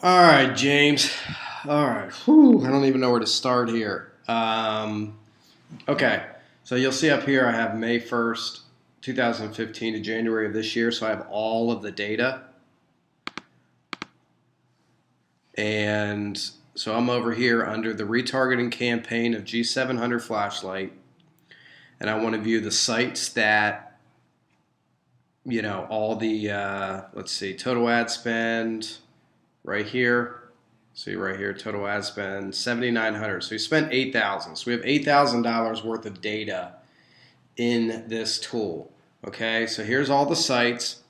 All right, James. All right. Whew, I don't even know where to start here. Okay. So you'll see up here I have May 1st, 2015 to January of this year. So I have all of the data. And so I'm over here under the retargeting campaign of G700 flashlight. And I want to view the sites that, all the, let's see, total ad spend right here. See right here, total ad spend 7,900. So we spent 8,000. So we have $8,000 worth of data in this tool. Okay, so here's all the sites,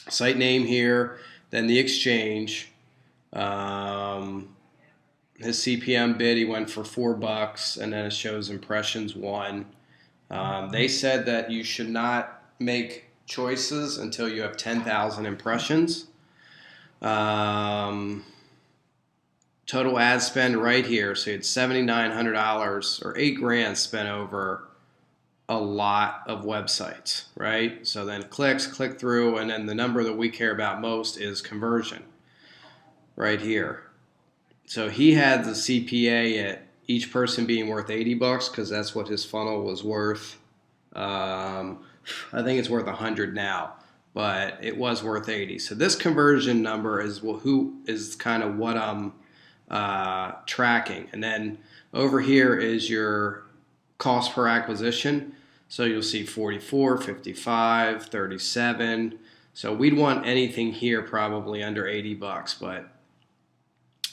site name here, then the exchange. His CPM bid, he went for $4, and then it shows impressions 1. They said that you should not make choices until you have 10,000 impressions. Total ad spend right here. So you had $7,900 or $8,000 spent over a lot of websites, right? So then clicks, click through, and then the number that we care about most is conversion right here. So he had the CPA at each person being worth $80 because that's what his funnel was worth. I think it's worth 100 now, but it was worth 80. So this conversion number is who is kind of what I'm tracking. And then over here is your cost per acquisition. So you'll see 44, 55, 37. So we'd want anything here probably under $80, but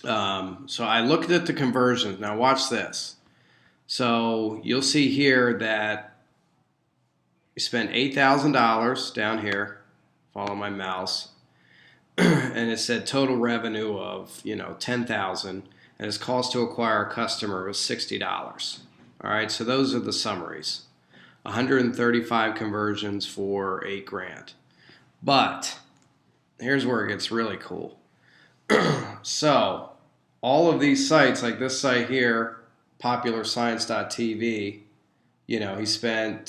so I looked at the conversions. Now watch this. So you'll see here that we spent $8,000 down here. Follow my mouse. And it said total revenue of 10,000, and his cost to acquire a customer was $60. All right, so those are the summaries. 135 conversions for $8,000. But here's where it gets really cool. So all of these sites, like this site here, popularscience.tv, he spent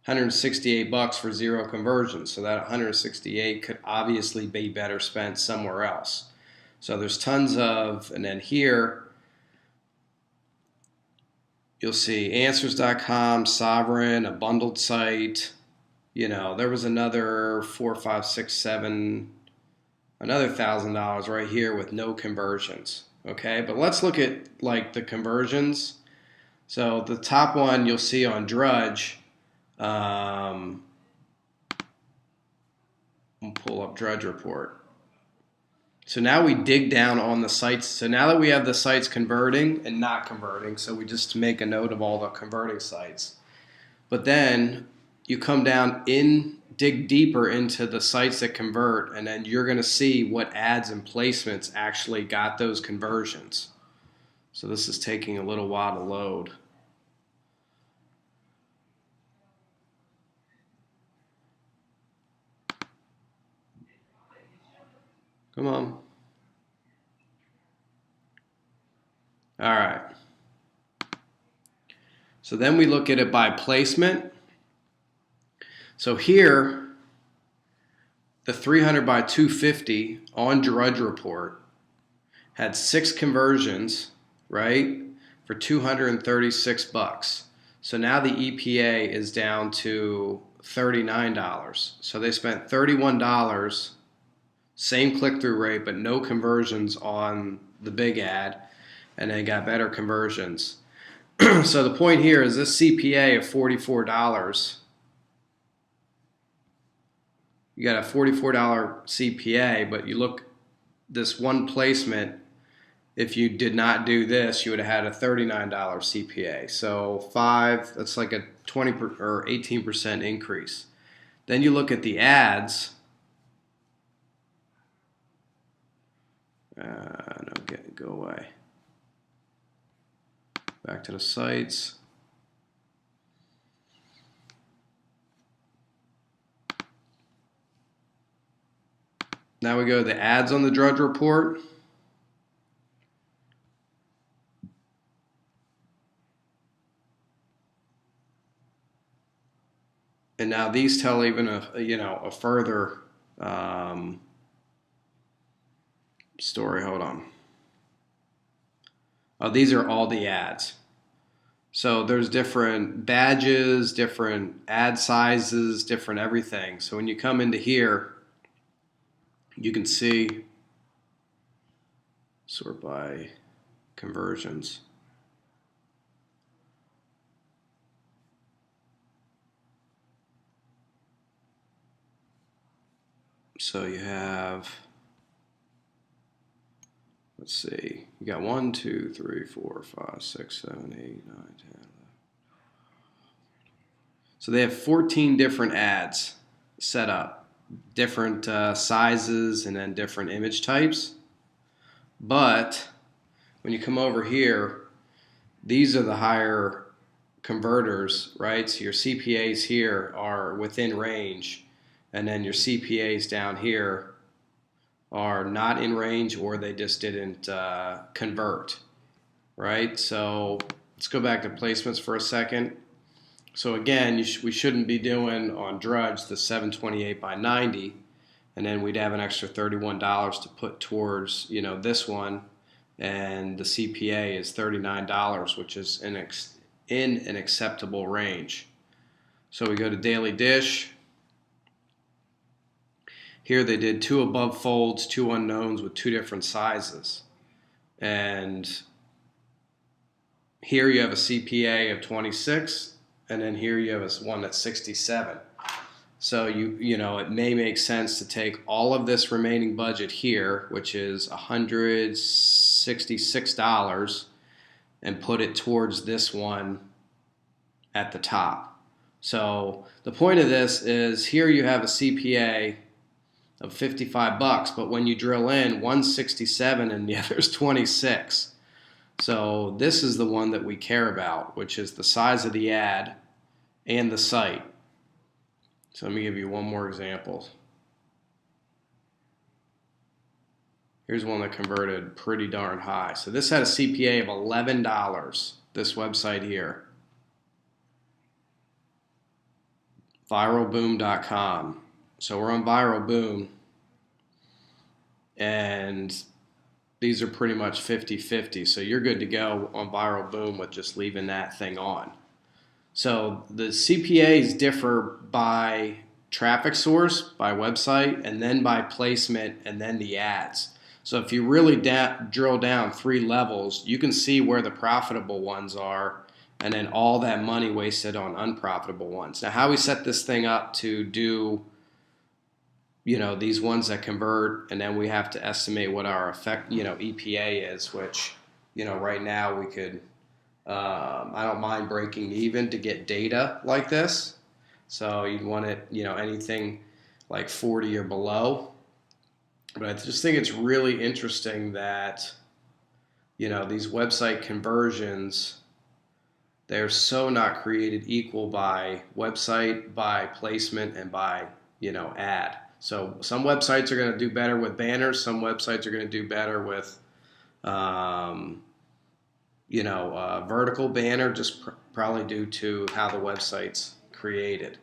$168 for 0 conversions. So that 168 could obviously be better spent somewhere else. So there's tons of, and then here you'll see answers.com, Sovereign, a bundled site. There was another 4, 5, 6, 7, another $1,000 right here with no conversions. Okay, but let's look at like the conversions. So the top one you'll see on Drudge. We'll pull up Drudge report. So now we dig down on the sites. So now that we have the sites converting and not converting, so we just make a note of all the converting sites. But then you come down dig deeper into the sites that convert, and then you're going to see what ads and placements actually got those conversions. So this is taking a little while to load. Come on. All right. So then we look at it by placement. So here, the 300 by 250 on Drudge report had 6 conversions, right, for $236. So now the EPA is down to $39. So they spent $31, same click-through rate, but no conversions on the big ad, and they got better conversions. So the point here is this CPA of $44. You got a $44 CPA, but you look this one placement, if you did not do this, you would have had a $39 CPA. So that's like a 20 or 18% increase. Then you look at the ads. No, go away. Back to the sites. Now we go to the ads on the Drudge report. And now these tell even a further Story, hold on. Oh, these are all the ads. So there's different badges, different ad sizes, different everything. So when you come into here, you can see sort by conversions. So you have, let's see, you got 1, 2, 3, 4, 5, 6, 7, 8, 9, 10. So they have 14 different ads set up, different sizes and then different image types. But when you come over here, these are the higher converters, right? So your CPAs here are within range, and then your CPAs down here are not in range, or they just didn't convert, right? So let's go back to placements for a second. So again, we shouldn't be doing on Drudge the 728 by 90, and then we'd have an extra $31 to put towards, you know, this one, and the CPA is $39, which is in an acceptable range. So we go to Daily Dish. Here they did 2 above folds, 2 unknowns with 2 different sizes. And here you have a CPA of 26, and then here you have one that's 67. So you know, it may make sense to take all of this remaining budget here, which is $166, and put it towards this one at the top. So the point of this is here you have a CPA of $55, but when you drill in, 167 and the other's 26. So this is the one that we care about, which is the size of the ad and the site. So let me give you one more example. Here's one that converted pretty darn high. So this had a CPA of $11, this website here. viralboom.com. So we're on Viral Boom, and these are pretty much 50-50. So you're good to go on Viral Boom with just leaving that thing on. So the CPAs differ by traffic source, by website, and then by placement, and then the ads. So if you really drill down 3 levels, you can see where the profitable ones are, and then all that money wasted on unprofitable ones. Now, how we set this thing up to do, you know, these ones that convert, and then we have to estimate what our effect, you know, EPA is, which, you know, right now we could, I don't mind breaking even to get data like this. So you'd want it, you know, anything like 40 or below. But I just think it's really interesting that, you know, these website conversions, they're so not created equal by website, by placement, and by, you know, ad. So some websites are going to do better with banners. Some websites are going to do better with, you know, vertical banner, just probably due to how the website's created.